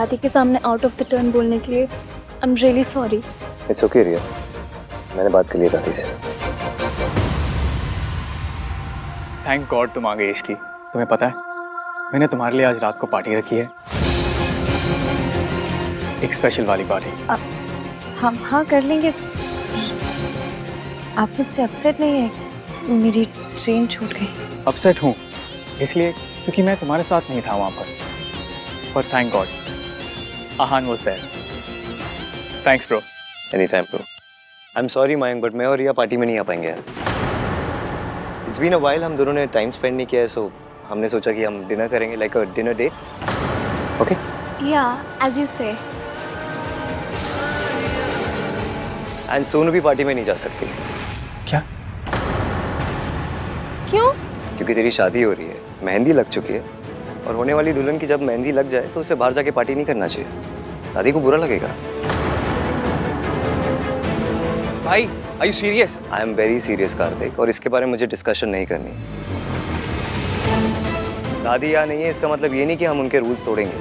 दादी के सामने आउट ऑफ द टर्न बोलने के लिए I am really sorry. It's okay Riya, मैंने बात कर ली दादी से। थैंक गॉड तुम आ गई इश्की। तुम्हें पता है मैंने तुम्हारे लिए आज रात को पार्टी रखी है, एक स्पेशल वाली पार्टी। हम हाँ कर लेंगे। आप मुझसे अपसेट नहीं है? मेरी ट्रेन छूट गई। अपसेट हूँ इसलिए क्योंकि मैं तुम्हारे साथ नहीं था वहाँ पर thank god Aahan was there. Thanks bro. Any time bro. I am sorry Mayank, but मैं और रिया पार्टी में नहीं आ पाएंगे यार। इट्स बीन अ व्हाइल, हम दोनों ने टाइम स्पेंड नहीं किया है, सो हमने सोचा कि हम डिनर करेंगे, like a dinner date. Okay? या as you say. And Sonu भी पार्टी में नहीं जा सकती। क्या? क्यों? क्योंकि तेरी शादी हो रही है, मेहंदी लग चुकी है, और होने वाली दुल्हन की जब मेहंदी लग जाए तो उसे बाहर जाके पार्टी नहीं करना चाहिए, दादी को बुरा लगेगा। भाई are you serious? I am very serious Kartik, और इसके बारे में मुझे डिस्कशन नहीं करनी। दादी यहाँ नहीं है इसका मतलब ये नहीं कि हम उनके रूल्स तोड़ेंगे,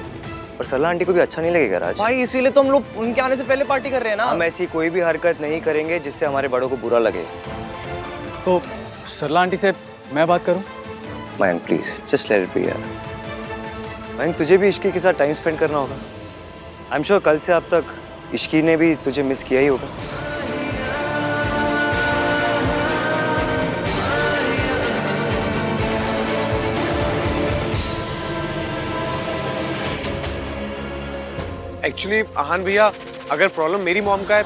और सरला आंटी को भी अच्छा नहीं लगेगा राज। भाई इसीलिए तो हम लोग उनके आने से पहले पार्टी कर रहे हैं ना। हम ऐसी कोई भी हरकत नहीं करेंगे जिससे हमारे बड़ों को बुरा लगे। तो सरला आंटी से मैं बात करूँ? Mayank please just let it be यार। मयंक तुझे भी इश्की के साथ टाइम स्पेंड करना होगा। आई एम श्योर कल से अब तक इश्की ने भी तुझे मिस किया ही होगा। एक्चुअली आहान भैया, अगर प्रॉब्लम मेरी मॉम का है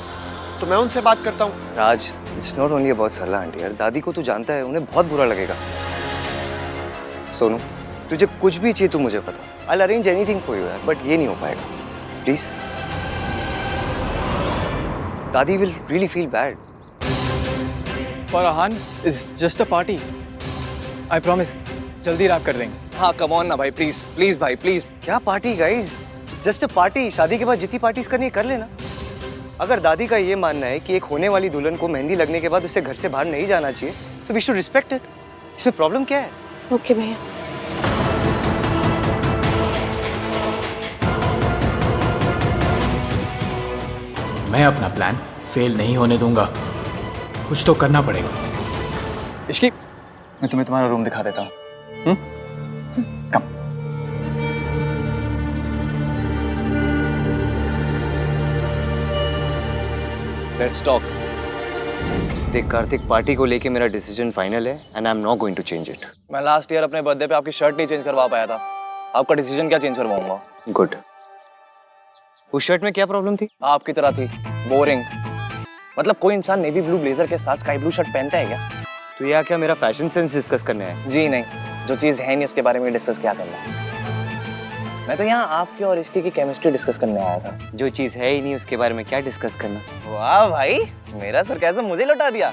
तो मैं उनसे बात करता हूँ। Raj it's not only about Sarla aunty यार, दादी को तू जानता है, उन्हें बहुत बुरा लगेगा। सोनू तुझे कुछ भी चाहिए तो मुझे पता, I will arrange anything for you यार, बट ये नहीं हो पाएगा प्लीज। दादी विल रियली फील बैड। और Aahan is just a party, I promise जल्दी रैप कर देंगे। हाँ कम ऑन ना भाई, प्लीज प्लीज भाई प्लीज। क्या party guys, just a party. शादी के बाद जितनी पार्टीज करनी है कर लेना। अगर दादी का ये मानना है कि एक होने वाली दुल्हन को मेहंदी लगने के बाद उसे घर से बाहर नहीं जाना चाहिए, so we should respect it. इसमें प्रॉब्लम क्या है? ओके भैया। मैं अपना प्लान फेल नहीं होने दूंगा, कुछ तो करना पड़ेगा। इश्की मैं तुम्हें तुम्हारा रूम दिखा देता हूँ। कम। Let's talk. देख कार्तिक, पार्टी को लेके मेरा डिसीजन फाइनल है and I am not going to change it. मैं लास्ट ईयर अपने बर्थडे पे आपकी शर्ट नहीं चेंज करवा पाया था, आपका डिसीजन क्या चेंज करवाऊंगा? गुड। उस शर्ट में क्या प्रॉब्लम थी? आपकी तरह थी, बोरिंग। मतलब कोई इंसान नेवी ब्लू ब्लेजर के साथ स्काई ब्लू शर्ट पहनता है क्या? तो यह क्या मेरा फैशन सेंस डिस्कस करने है? जी नहीं, जो चीज है नहीं उसके बारे में डिस्कस क्या करना है। मैं तो यहाँ आपके और इसकी की केमिस्ट्री डिस्कस करने आया था। जो चीज है ही नहीं उसके बारे में क्या डिस्कस करना? वाह भाई, मेरा सरकाज़म मुझे लौटा दिया।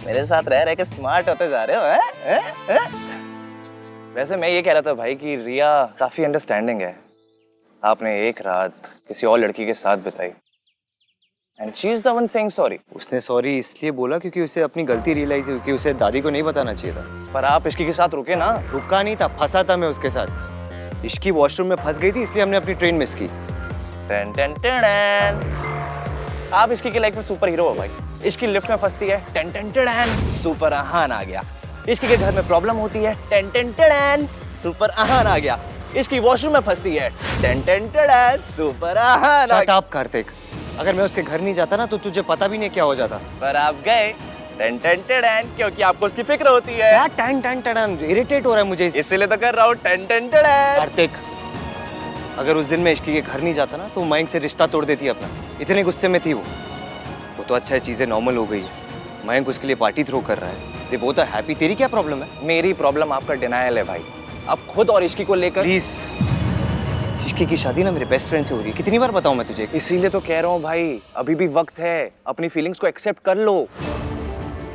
मेरे साथ रह रह के स्मार्ट होते जा रहे हो हैं? वैसे मैं ये कह रहा था भाई कि रिया काफी अंडरस्टैंडिंग है। आपने एक रात किसी और लड़की के साथ बिताई and she is the one saying sorry. उसने सॉरी इसलिए बोला क्योंकि उसे अपनी गलती रियलाइज हुई कि उसे दादी को नहीं बताना चाहिए था। पर आप इसकी के साथ रुके ना। रुका नहीं था, फंसा था मैं उसके साथ। इश्की वॉशरूम में फंस गई थी इसलिए हमने अपनी ट्रेन मिस की। टन टन टन। आप इसकी की लाइफ में सुपर हीरो हो भाई। इसकी लिफ्ट में फंसती है, टन टन टन, सुपर आहान आ गया। इसकी के घर में प्रॉब्लम होती है, टन टन टन, सुपर आहान आ गया। इसकी वॉशरूम में फंसती है, टन टन टन, सुपर आहान आ शट गया। अप कार्तिक, अगर मैं उसके घर नहीं जाता ना तो तुझे पता भी नहीं क्या हो जाता। पर आप गए, टन टन टन, क्योंकि आपको उसकी फिक्र होती है। क्या टन टन टन, इरिटेट हो रहा है मुझे इसीलिए तो कर रहा हूँ, टन टन टन। कार्तिक, अगर उस दिन मैं इश्की के घर नहीं जाता ना तो मयंक से रिश्ता तोड़ देती अपना। इतने गुस्से में थी वो तो अच्छा है, चीजें नॉर्मल हो गई है। मयंक उसके लिए पार्टी थ्रो कर रहा है, दे बोथ आर हैप्पी। तेरी क्या प्रॉब्लम है? मेरी प्रॉब्लम आपका डिनायल है भाई। आप खुद और इश्की को लेकर। प्लीज, इश्की की शादी ना मेरे बेस्ट फ्रेंड से हो रही है, कितनी बार बताऊं मैं तुझे? इसीलिए तो कह रहा हूँ भाई, अभी भी वक्त है, अपनी फीलिंग्स को एक्सेप्ट कर लो।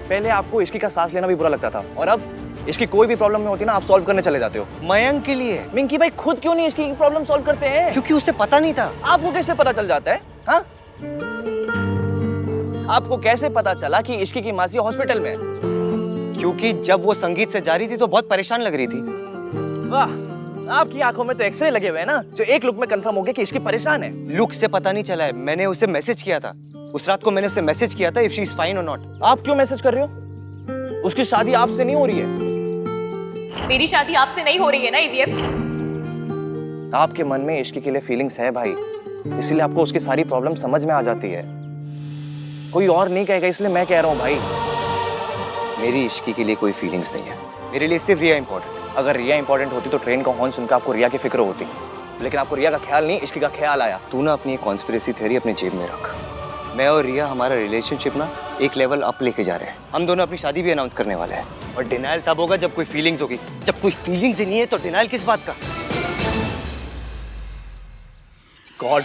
पहले आपको इश्की का सांस लेना भी बुरा लगता था और अब इसकी कोई भी प्रॉब्लम में होती है ना, आप सॉल्व करने चले जाते हो। मयंक के लिए। मिंकी भाई खुद क्यों नहीं इसकी प्रॉब्लम सॉल्व करते हैं? क्योंकि उसे पता नहीं था। आपको कैसे पता चल जाता है? हाँ, आपको कैसे पता चला कि इश्की की मासी हॉस्पिटल में है? क्योंकि जब वो संगीत से जा रही थी तो बहुत परेशान लग रही थी। वाह, आपकी आंखों में तो एक्सरे लगे हुए हैं ना, जो एक लुक में कंफर्म हो गया कि इसकी परेशान है। लुक से पता नहीं चला है, मैंने उसे मैसेज किया था। उस रात को मैंने उसे मैसेज किया था इफ शी इज फाइन और नॉट। आप क्यों मैसेज कर रहे हो? उसकी शादी आपसे नहीं हो रही है। मेरी शादी आपसे नहीं हो रही है ना ईवीएम। आपके मन में इश्क के लिए फीलिंग्स है भाई, इसलिए आपको उसकी सारी प्रॉब्लम समझ में आ जाती है। कोई और नहीं कहेगा, इसलिए मैं कह रहा हूँ भाई। मेरी इश्की के लिए कोई फीलिंग्स नहीं है, मेरे लिए सिर्फ रिया इंपॉर्टेंट। अगर रिया इंपॉर्टेंट होती तो ट्रेन का हॉर्न सुनकर आपको रिया की फिक्र होती, लेकिन आपको रिया का ख्याल नहीं, इश्की का ख्याल आया। तू ना अपनी कॉन्स्पिरेसी थ्योरी अपने जेब में रख। मैं और रिया हमारा रिलेशनशिप ना एक लेवल अप लेके जा रहे हैं। हम दोनों अपनी शादी भी अनाउंस करने वाले हैं। और डिनायल तब होगा जब कोई फीलिंग्स होगी। जब कोई फीलिंग्स ही नहीं है तो डिनायल किस बात का? गॉड,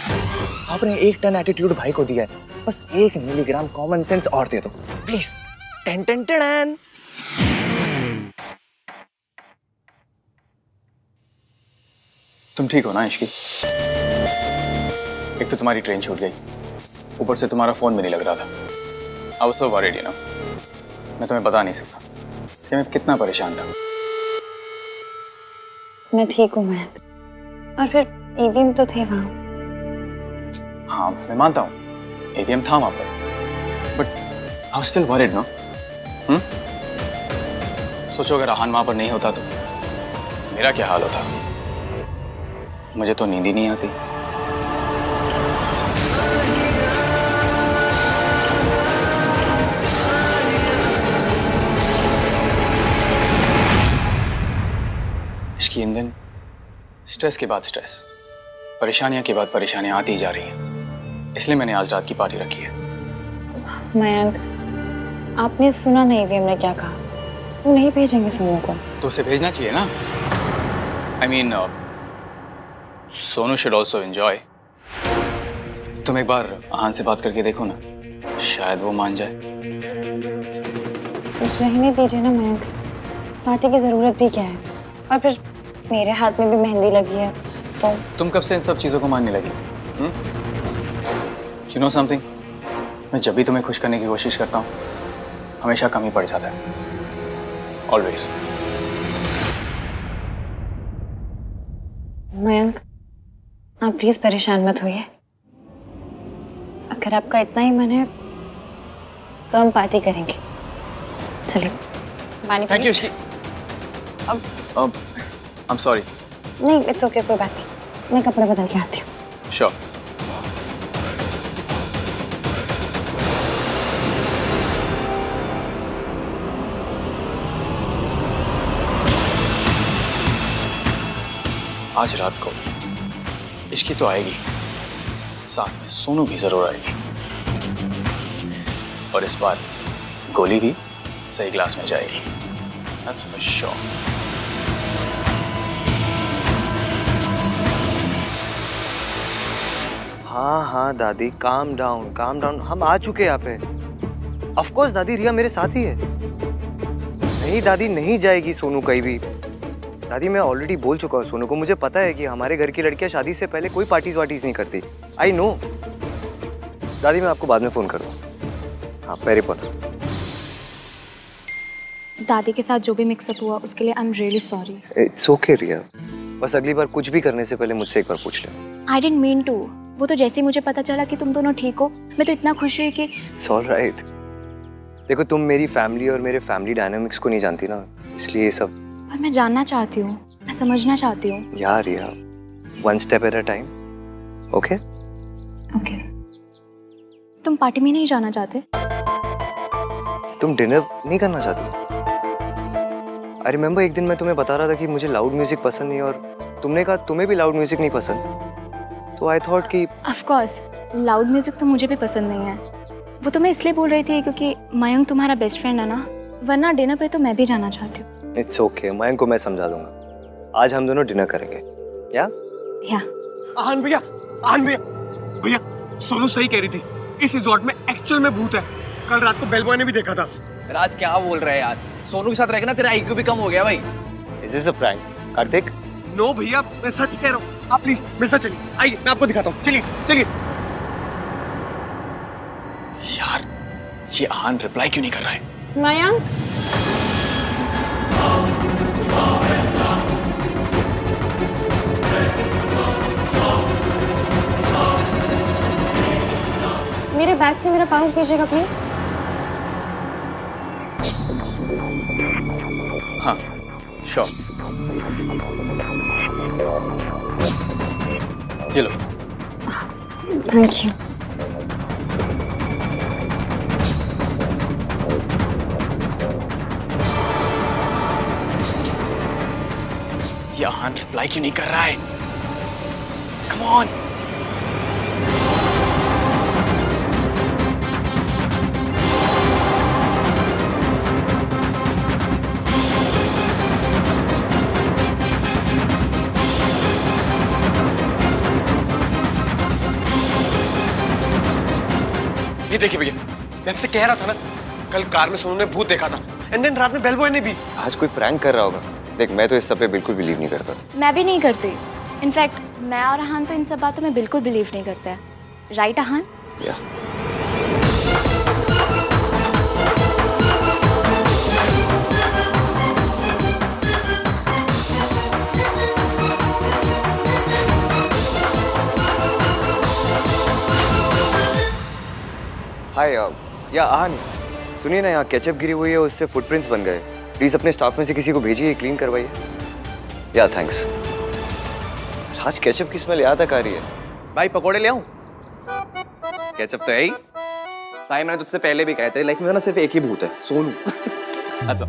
आपने 1 टन एटीट्यूड भाई को दिया है, बस 1 मिलीग्राम कॉमन सेंस और दे दो प्लीज। Ten ten ten. तुम ठीक हो ना इश्की? एक तो तुम्हारी ट्रेन छूट गई, ऊपर से तुम्हारा फोन भी नहीं लग रहा था। I was so worried you know. मैं तुम्हें बता नहीं सकता कि मैं कितना परेशान था। मैं ठीक हूँ मयंक, और फिर ईवीएम तो थे वहाँ। हाँ मैं मानता हूँ एवीएम था वहां पर, but I was still worried no. सोचो अगर आहान वहां पर नहीं होता तो मेरा क्या हाल होता। मुझे तो नींद ही नहीं आती। इसकी इन दिन स्ट्रेस के बाद स्ट्रेस, परेशानियां के बाद परेशानियां आती ही जा रही हैं। इसलिए मैंने आज रात की पार्टी रखी है। मयंक, आपने सुना नहीं ईवीएम ने क्या कहा? वो नहीं भेजेंगे सोनू को। तो उसे भेजना चाहिए ना। I mean Sonu should also enjoy. तुम एक बार आहान से बात करके देखो ना, शायद वो मान जाए। रहने दीजिए ना मयंक, पार्टी की जरूरत भी क्या है? और फिर मेरे हाथ में भी मेहंदी लगी है तो। तुम कब से इन सब चीजों को मानने लगी? यू नो समथिंग, मैं जब भी तुम्हें खुश करने की कोशिश करता हूँ हमेशा कम ही पड़ जाता है। ऑलवेज। मयंक, आप प्लीज परेशान मत होइए। अगर आपका इतना ही मन है तो हम पार्टी करेंगे। चलिए पानी। Thank you. अब आई एम सॉरी। नहीं, इट्स ओके, कोई बात नहीं। मैं कपड़े बदल के आती हूँ। श्योर। आज रात को इश्की तो आएगी, साथ में सोनू भी जरूर आएगी। और इस बार गोली भी सही ग्लास में जाएगी। That's for sure. हाँ दादी, काम डाउन। हम आ चुके यहाँ पे। ऑफ कोर्स दादी, रिया मेरे साथ ही है। नहीं दादी, नहीं जाएगी सोनू कहीं भी। दादी मैं ऑलरेडी बोल चुका हूँ सोनू को, मुझे पता है कि हमारे घर की लड़कियाँ शादी से पहले कोई पार्टीज नहीं करती। I know. दादी मैं आपको बाद में फोन कर दूँ। हाँ पेरी पर। दादी के साथ जो भी मिक्सअप हुआ उसके लिए I am really sorry. It's okay Riya, बस अगली बार कुछ भी करने से पहले मुझसे एक बार पूछ ले। I didn't mean to. वो तो जैसे ही मुझे पता चला कि तुम दोनों ठीक हो, मैं तो इतना खुश हुई कि। It's all right. देखो तुम मेरी फैमिली और मेरे फैमिली डायनामिक्स को नहीं जानती ना, इसलिए ये सब। पर मैं जानना चाहती हूँ, मैं समझना चाहती हूँ। यार Riya, one step at a time. Okay okay. तुम पार्टी में नहीं जाना चाहते? तुम डिनर नहीं करना चाहती? आई रिमेम्बर एक दिन मैं तुम्हें बता रहा था कि मुझे लाउड म्यूजिक पसंद नहीं, और तुमने कहा तुम्हें भी लाउड म्यूजिक नहीं पसंद। तो आई थॉट कि ऑफ कोर्स लाउड म्यूजिक तो मुझे भी पसंद नहीं है। वो तो मैं इसलिए बोल रही थी क्योंकि मयंक तुम्हारा बेस्ट फ्रेंड है ना, वरना डिनर पे तो मैं भी जाना चाहती हूँ। इट्स ओके, मयंक को मैं समझा दूंगा। आज हम दोनों डिनर करेंगे। या आहान भैया, भैया सोनू सही कह रही थी, इस रिजॉर्ट में एक्चुअल में भूत है। कल रात को बेलबॉय ने भी देखा था। राज क्या बोल रहे हैं यार? सोनू के साथ रहकर ना तेरा आईक्यू भी कम हो गया भाई। Is this a prank Kartik? No भैया, मैं सच कह रहा हूँ। आप प्लीज मेरे साथ चलिए, आइए मैं आपको दिखाता हूँ। चलिए। यार ये आहान रिप्लाई क्यों नहीं कर रहा है? मयंक, बैग से मेरा पाउच दीजिएगा प्लीज। हाँ श्योर, ये लो। Thank you. ये आहान रिप्लाई क्यों नहीं कर रहा है? Come on. ये देखिए भैया, मैं आपसे कह रहा था ना, कल कार में सोनू ने भूत देखा था, एंड देन रात में बेल बॉय ने भी। आज कोई प्रैंक कर रहा होगा। देख, मैं तो इस सब पे बिल्कुल बिलीव नहीं करता। मैं भी नहीं करती। इनफैक्ट मैं और अहान तो इन सब बातों में बिल्कुल बिलीव नहीं करते हैं। राइट अहान? या हाय या आहान, सुनिए ना, यहाँ केचप गिरी हुई है, उससे फुटप्रिंट्स बन गए। प्लीज अपने स्टाफ में से किसी को भेजिए, क्लीन करवाइए। या थैंक्स। आज केचप की स्मेल यहाँ तक आ रही है। भाई पकोड़े ले आऊं? केचप तो है ही। भाई मैंने तुझसे पहले भी कहा तेरी लाइफ में ना सिर्फ एक ही भूत है, सोनू। अच्छा।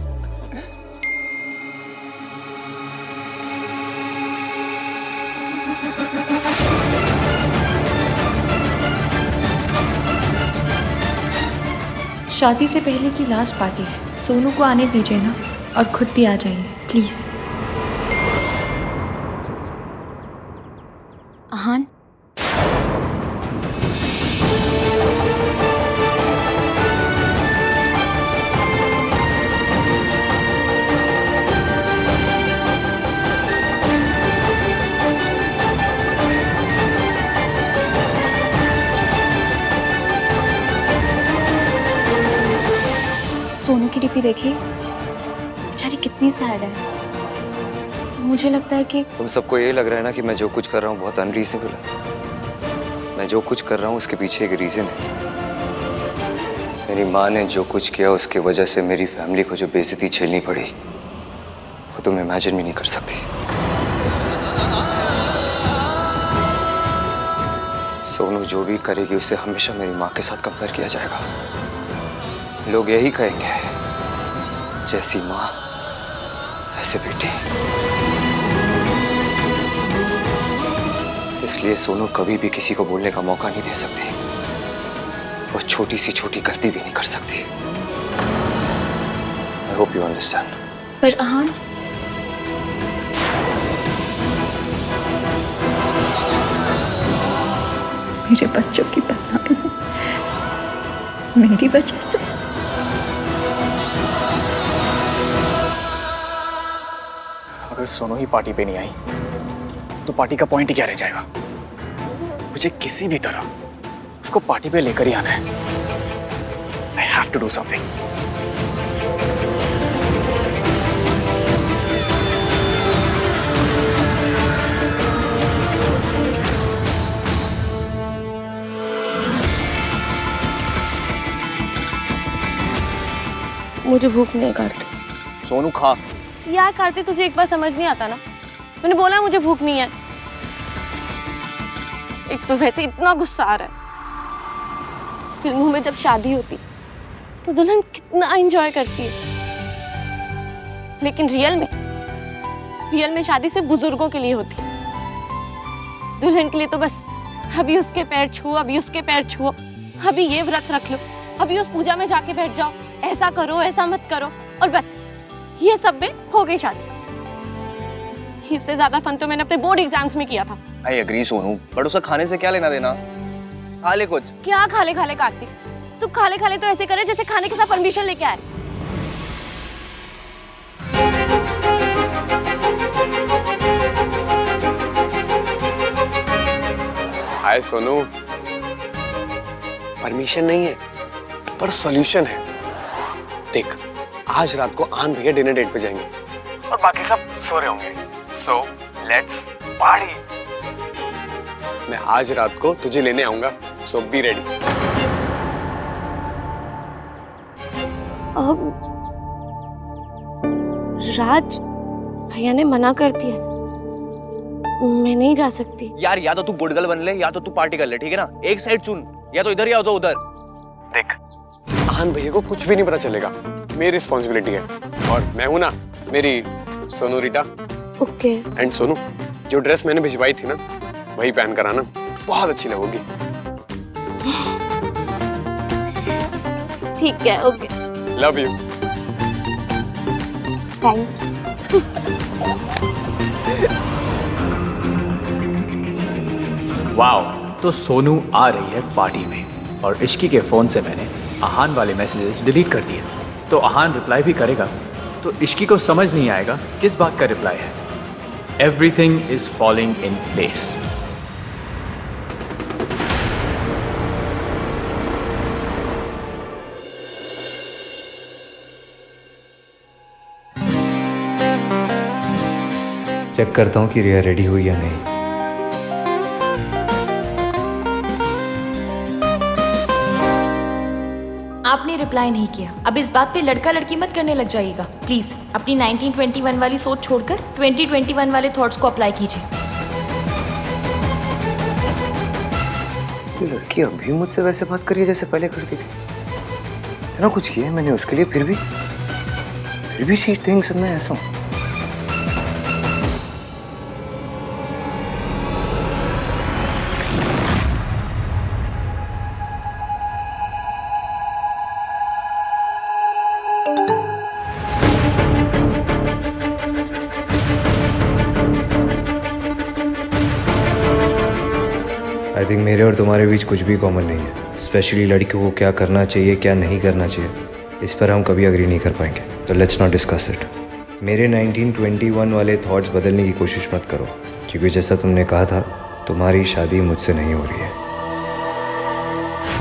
शादी से पहले की लास्ट पार्टी है, सोनू को आने दीजिए ना, और खुद भी आ जाइए प्लीज। अहान, सोनू की डीपी देखी, बेचारी कितनी सैड है। मुझे लगता है कि तुम सबको ये लग रहा है ना कि मैं जो कुछ कर रहा हूँ बहुत अनरीजनेबल है। मैं जो कुछ कर रहा हूँ उसके पीछे एक रीजन है। मेरी माँ ने जो कुछ किया उसके वजह से मेरी फैमिली को जो बेइज्जती झेलनी पड़ी, वो तुम इमेजिन भी नहीं कर सकती। सोनू जो भी करेगी उसे हमेशा मेरी माँ के साथ कंपेयर किया जाएगा। लोग यही कहेंगे, जैसी माँ ऐसे बेटी। इसलिए सोनू कभी भी किसी को बोलने का मौका नहीं दे सकती। वो छोटी सी छोटी गलती भी नहीं कर सकती। I hope you understand. पर अहान, मेरे बच्चों की बदनामी मेरी वजह से। अगर सोनू ही पार्टी पे नहीं आई तो पार्टी का पॉइंट ही क्या रह जाएगा? मुझे किसी भी तरह उसको पार्टी पे लेकर ही आना है। I have to do something. मुझे भूख नहीं है कार्तिक। सोनू खा। यार कार्तिक, तुझे एक बार समझ नहीं आता ना? मैंने बोला मुझे भूख नहीं है। एक तो वैसे इतना गुस्सा आ रहा है। फिल्मों में जब शादी होती तो दुल्हन कितना एंजॉय करती है, लेकिन रियल में शादी सिर्फ बुजुर्गों के लिए होती है। दुल्हन के लिए तो बस अभी उसके पैर छुओ, अभी उसके पैर छुओ, अभी ये व्रत रख लो, अभी उस पूजा में जाके बैठ जाओ, ऐसा करो ऐसा मत करो, और बस ये सब में हो गई शादी। इससे ज्यादा फन तो मैंने अपने बोर्ड एग्जाम्स में किया था। आई एग्री सोनू, बट उसका खाने से क्या लेना देना? खा ले कुछ। क्या खाले खाले कार्तिक? तू खाले खाले तो ऐसे करे जैसे खाने के साथ परमिशन लेके आए। हाय सोनू, परमिशन नहीं है पर सॉल्यूशन है। देख, आज रात को आन भैया डिनर डेट पे जाएंगे और बाकी सब सो रहे होंगे। So let's party. मैं आज रात को तुझे लेने आऊंगा, सो बी रेडी। अब राज भैया ने मना कर दिया, मैं नहीं जा सकती। यार या तो तू गुड गर्ल बन ले या तो तू पार्टी कर ले, ठीक है ना? एक साइड चुन, या तो इधर या तो उधर। देख, आहान भैया को कुछ भी नहीं पता चलेगा, मेरी रिस्पॉन्सिबिलिटी है। और मैं हूं ना, मेरी सोनू रीटा। ओके। एंड सोनू, जो ड्रेस मैंने भिजवाई थी ना, वही पहन कर आना, बहुत अच्छी लगोगी। ठीक है, okay. Love you. Thank wow, तो सोनू आ रही है पार्टी में और इश्की के फ़ोन से मैंने आहान वाले मैसेजेस डिलीट कर दिए। तो आहान रिप्लाई भी करेगा तो इश्की को समझ नहीं आएगा किस बात का रिप्लाई है। Everything is falling in place. Check करता हूँ कि रिया रेडी हुई या नहीं। आपने रिप्लाई नहीं किया। अब इस बात पे लड़का लड़की मत करने लग जाइएगा प्लीज। अपनी 1921 वाली सोच छोड़कर 2021 वाले थॉट्स को अप्लाई कीजिए। ये लड़की अभी मुझसे वैसे बात करी है जैसे पहले करती थी। इतना कुछ किया है मैंने उसके लिए, फिर भी शी थिंक्स मैं ऐसा हूँ। आई थिंक मेरे और तुम्हारे बीच कुछ भी कॉमन नहीं है। स्पेशली लड़कियों को क्या करना चाहिए क्या नहीं करना चाहिए, इस पर हम कभी अग्री नहीं कर पाएंगे। तो लेट्स नॉट डिस्कस इट। मेरे 1921 वाले थॉट्स बदलने की कोशिश मत करो, क्योंकि जैसा तुमने कहा था तुम्हारी शादी मुझसे नहीं हो रही है।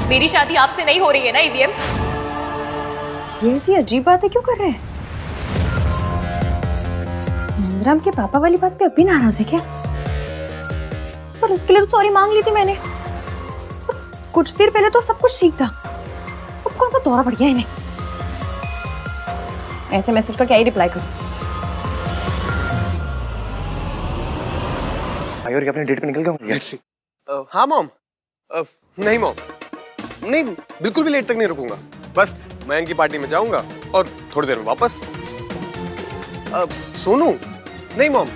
मेरी शादी आपसे नहीं हो रही है ना ईवीएम? ये ऐसी अजीब बातें क्यों कर रहे हैं? नंदराम के पापा वाली बात पे अभी नाराज है क्या? पर उसके लिए तो सॉरी मांग ली थी मैंने। कुछ देर पहले तो सब कुछ ठीक था, अब कौन सा दौरा पड़ गया इन्हें? ऐसे मैसेज का क्या ही रिप्लाई करूं? भाई और अपने डेट पे निकल गया। हाँ मॉम। नहीं मॉम, नहीं बिल्कुल भी लेट तक नहीं रुकूंगा। बस मयंक की पार्टी में जाऊंगा और थोड़ी देर में वापस। सोनू? नहीं मॉम,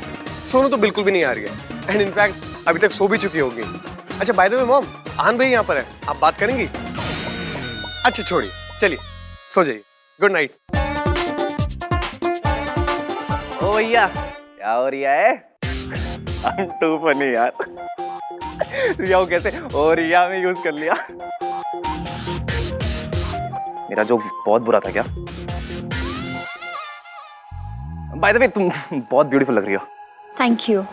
सोनू तो बिल्कुल भी नहीं आ रही है। एंड इनफैक्ट अभी तक सो भी चुकी होगी। अच्छा बाय द वे मॉम, आहान भाई यहाँ पर है, आप बात करेंगी? अच्छा छोड़िए, चलिए सो जाइए। Good night. ओ भैया, क्या हो रिया है? I'm too funny यार। रिया को कैसे ओ रिया में यूज कर लिया। मेरा जोक बहुत बुरा था क्या? बाय द वे तुम बहुत ब्यूटीफुल लग रही हो। Thank you.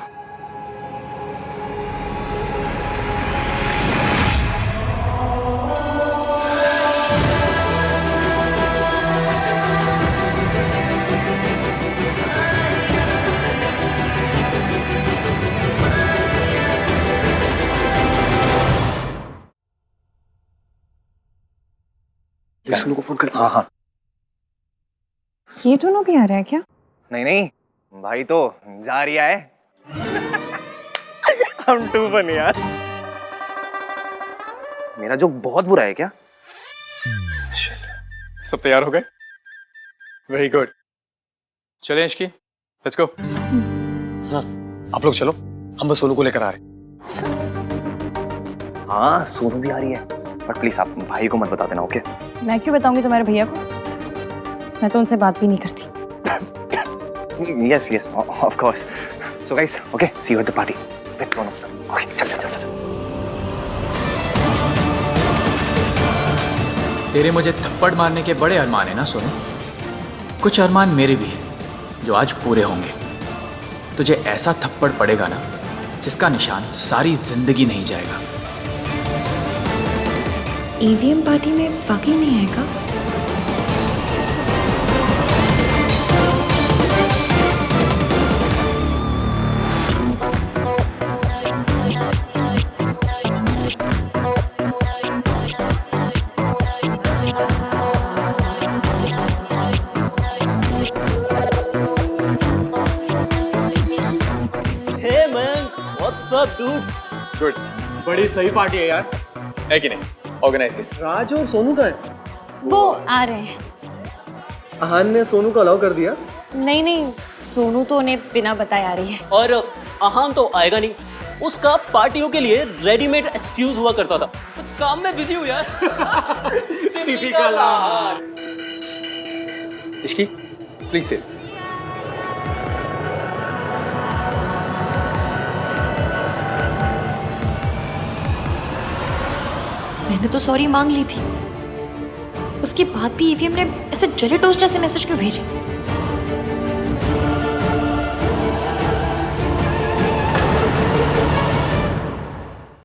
सोनू को फोन कर। हाँ। ये दोनों भी आ रहे हैं क्या? नहीं भाई तो जा रिया है। I'm too funny यार। मेरा जोक बहुत बुरा है क्या? सब तैयार हो गए? Very good. चलें इश्की, लेट्स गो। हाँ आप लोग चलो, हम बस सोनू को लेकर आ रहे हैं। हाँ सोनू भी आ रही है, बट प्लीज आप भाई को मत बता देना, ओके? मैं क्यों बताऊंगी तुम्हारे भैया को? मैं तो उनसे बात भी नहीं करती। Yes, of course. So guys, okay, see you at the party. Let's go. Okay, चल। तेरे मुझे थप्पड़ मारने के बड़े अरमान है ना सोनू? कुछ अरमान मेरे भी हैं जो आज पूरे होंगे। तुझे ऐसा थप्पड़ पड़ेगा ना जिसका निशान सारी जिंदगी नहीं जाएगा। ईवीएम पार्टी में वाकई नहीं आएगा? What's up dude? गुड, बड़ी सही पार्टी है यार, है कि नहीं? ऑर्गेनाइज किस राज और सोनू का है? वो आ रहे हैं। आहान ने सोनू को अलाउ कर दिया? नहीं नहीं, सोनू तो उन्हें बिना बताए आ रही है। और आहान तो आएगा नहीं, उसका पार्टियों के लिए रेडीमेड एक्सक्यूज हुआ करता था। काम में बिजी हूँ यार। Typical Aahan. Ishqi, please sit. मैंने तो सॉरी मांग ली थी, उसके बाद भी ईवीएम ने ऐसे जले टोस्ट जैसे मैसेज क्यों भेजे?